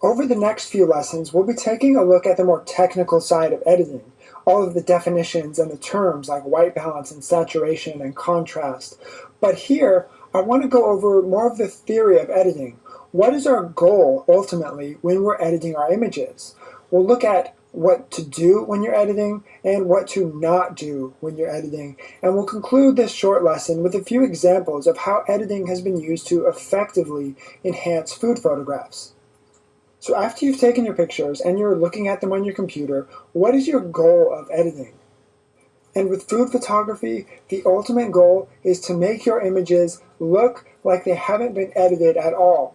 Over the next few lessons, we'll be taking a look at the more technical side of editing, all of the definitions and the terms like white balance and saturation and contrast. But here, I want to go over more of the theory of editing. What is our goal, ultimately, when we're editing our images? We'll look at what to do when you're editing and what to not do when you're editing. And we'll conclude this short lesson with a few examples of how editing has been used to effectively enhance food photographs. So after you've taken your pictures and you're looking at them on your computer, what is your goal of editing? And with food photography, the ultimate goal is to make your images look like they haven't been edited at all.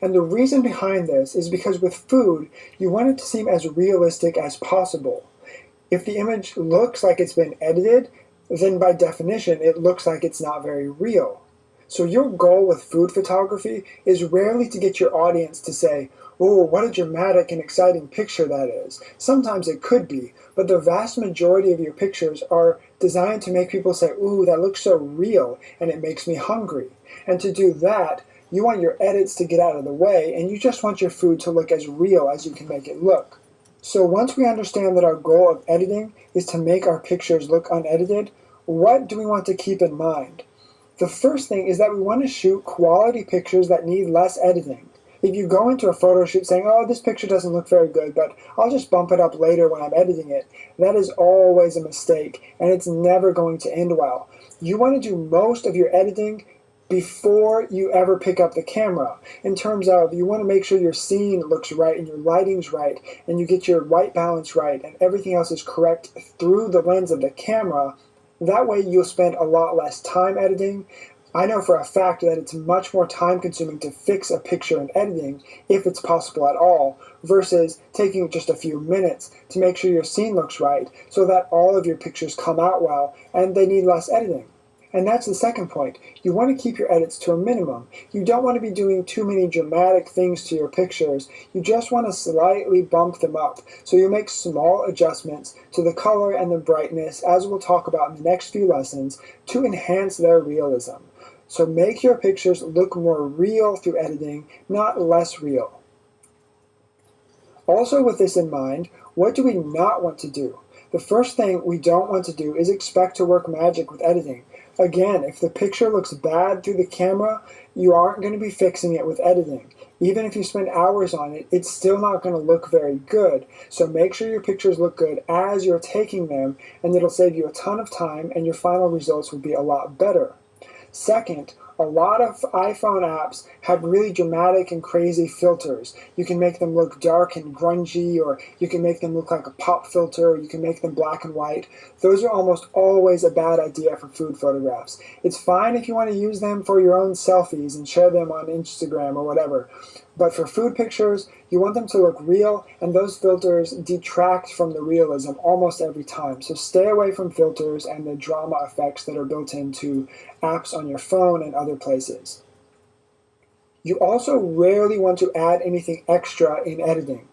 And the reason behind this is because with food, you want it to seem as realistic as possible. If the image looks like it's been edited, then by definition, it looks like it's not very real. So your goal with food photography is rarely to get your audience to say, "Oh, what a dramatic and exciting picture that is." Sometimes it could be, but the vast majority of your pictures are designed to make people say, "Ooh, that looks so real and it makes me hungry." And to do that, you want your edits to get out of the way and you just want your food to look as real as you can make it look. So once we understand that our goal of editing is to make our pictures look unedited, what do we want to keep in mind? The first thing is that we want to shoot quality pictures that need less editing. If you go into a photo shoot saying, "Oh, this picture doesn't look very good, but I'll just bump it up later when I'm editing it," that is always a mistake, and it's never going to end well. You want to do most of your editing before you ever pick up the camera. In terms of, you want to make sure your scene looks right and your lighting's right, and you get your white balance right, and everything else is correct through the lens of the camera. That way you'll spend a lot less time editing. I know for a fact that it's much more time consuming to fix a picture in editing, if it's possible at all, versus taking just a few minutes to make sure your scene looks right so that all of your pictures come out well and they need less editing. And that's the second point. You want to keep your edits to a minimum. You don't want to be doing too many dramatic things to your pictures. You just want to slightly bump them up. So you make small adjustments to the color and the brightness, as we'll talk about in the next few lessons, to enhance their realism. So make your pictures look more real through editing, not less real. Also with this in mind, what do we not want to do? The first thing we don't want to do is expect to work magic with editing. Again, if the picture looks bad through the camera, you aren't going to be fixing it with editing. Even if you spend hours on it, it's still not going to look very good. So make sure your pictures look good as you're taking them, and it'll save you a ton of time and your final results will be a lot better. Second, a lot of iPhone apps have really dramatic and crazy filters. You can make them look dark and grungy, or you can make them look like a pop filter, or you can make them black and white. Those are almost always a bad idea for food photographs. It's fine if you want to use them for your own selfies and share them on Instagram or whatever. But for food pictures, you want them to look real, and those filters detract from the realism almost every time. So stay away from filters and the drama effects that are built into apps on your phone and other places. You also rarely want to add anything extra in editing.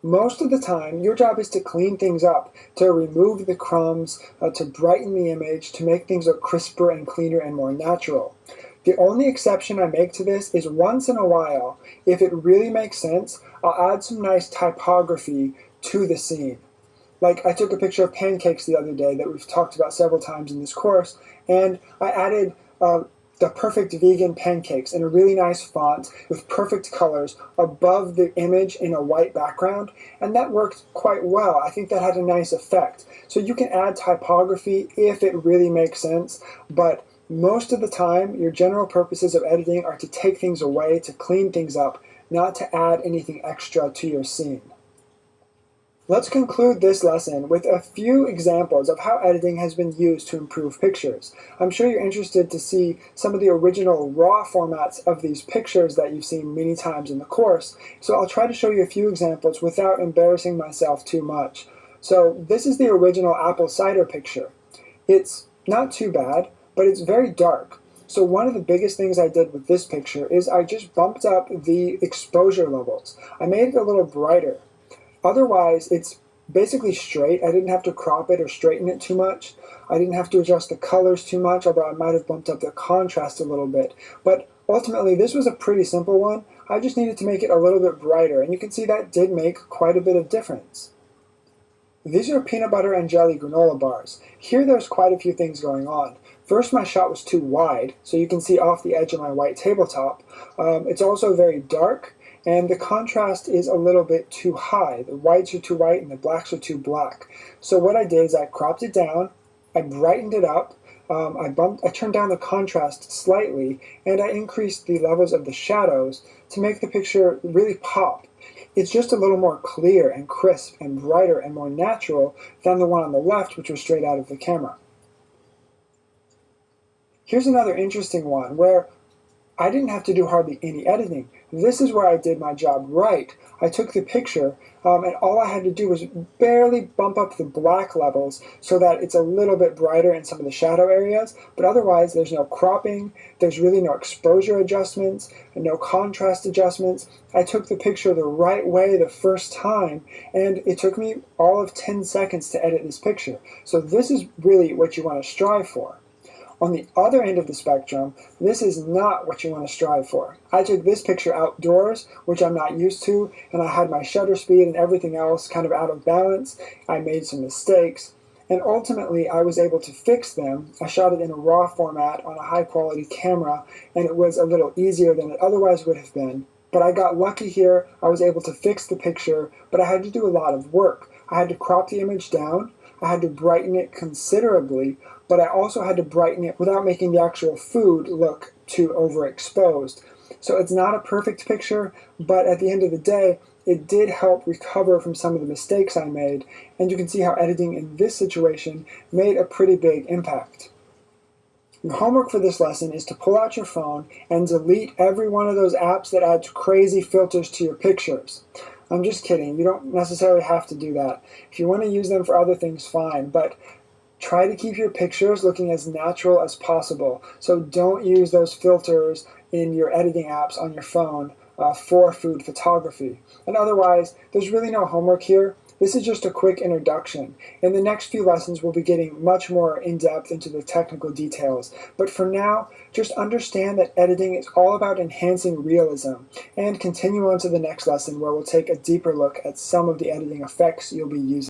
Most of the time, your job is to clean things up, to remove the crumbs, to brighten the image, to make things look crisper and cleaner and more natural. The only exception I make to this is once in a while, if it really makes sense, I'll add some nice typography to the scene. Like, I took a picture of pancakes the other day that we've talked about several times in this course, and I added the perfect vegan pancakes in a really nice font with perfect colors above the image in a white background, and that worked quite well. I think that had a nice effect. So you can add typography if it really makes sense, but most of the time, your general purposes of editing are to take things away, to clean things up, not to add anything extra to your scene. Let's conclude this lesson with a few examples of how editing has been used to improve pictures. I'm sure you're interested to see some of the original raw formats of these pictures that you've seen many times in the course, so I'll try to show you a few examples without embarrassing myself too much. So this is the original apple cider picture. It's not too bad, but it's very dark. So one of the biggest things I did with this picture is I just bumped up the exposure levels. I made it a little brighter. Otherwise, it's basically straight. I didn't have to crop it or straighten it too much. I didn't have to adjust the colors too much, although I might have bumped up the contrast a little bit. But Ultimately, this was a pretty simple one. I just needed to make it a little bit brighter, and you can see that did make quite a bit of difference. These are peanut butter and jelly granola bars. Here there's quite a few things going on. First, my shot was too wide, so you can see off the edge of my white tabletop. It's also very dark, and the contrast is a little bit too high. The whites are too white and the blacks are too black. So what I did is I cropped it down, I brightened it up, I turned down the contrast slightly, and I increased the levels of the shadows to make the picture really pop. It's just a little more clear and crisp and brighter and more natural than the one on the left, which was straight out of the camera. Here's another interesting one where I didn't have to do hardly any editing. This is where I did my job right. I took the picture, and all I had to do was barely bump up the black levels so that it's a little bit brighter in some of the shadow areas, but otherwise there's no cropping, there's really no exposure adjustments, and no contrast adjustments. I took the picture the right way the first time, and it took me all of 10 seconds to edit this picture. So this is really what you want to strive for. On the other end of the spectrum, this is not what you want to strive for. I took this picture outdoors, which I'm not used to, and I had my shutter speed and everything else kind of out of balance. I made some mistakes, and ultimately I was able to fix them. I shot it in a RAW format on a high quality camera, and it was a little easier than it otherwise would have been. But I got lucky here. I was able to fix the picture, but I had to do a lot of work. I had to crop the image down, I had to brighten it considerably, but I also had to brighten it without making the actual food look too overexposed. So it's not a perfect picture, but at the end of the day, it did help recover from some of the mistakes I made, and you can see how editing in this situation made a pretty big impact. Your homework for this lesson is to pull out your phone and delete every one of those apps that add crazy filters to your pictures. I'm just kidding, you don't necessarily have to do that. If you want to use them for other things, fine, but try to keep your pictures looking as natural as possible. So don't use those filters in your editing apps on your phone for food photography. And otherwise, there's really no homework here. This is just a quick introduction. In the next few lessons, we'll be getting much more in-depth into the technical details. But for now, just understand that editing is all about enhancing realism, and continue on to the next lesson where we'll take a deeper look at some of the editing effects you'll be using.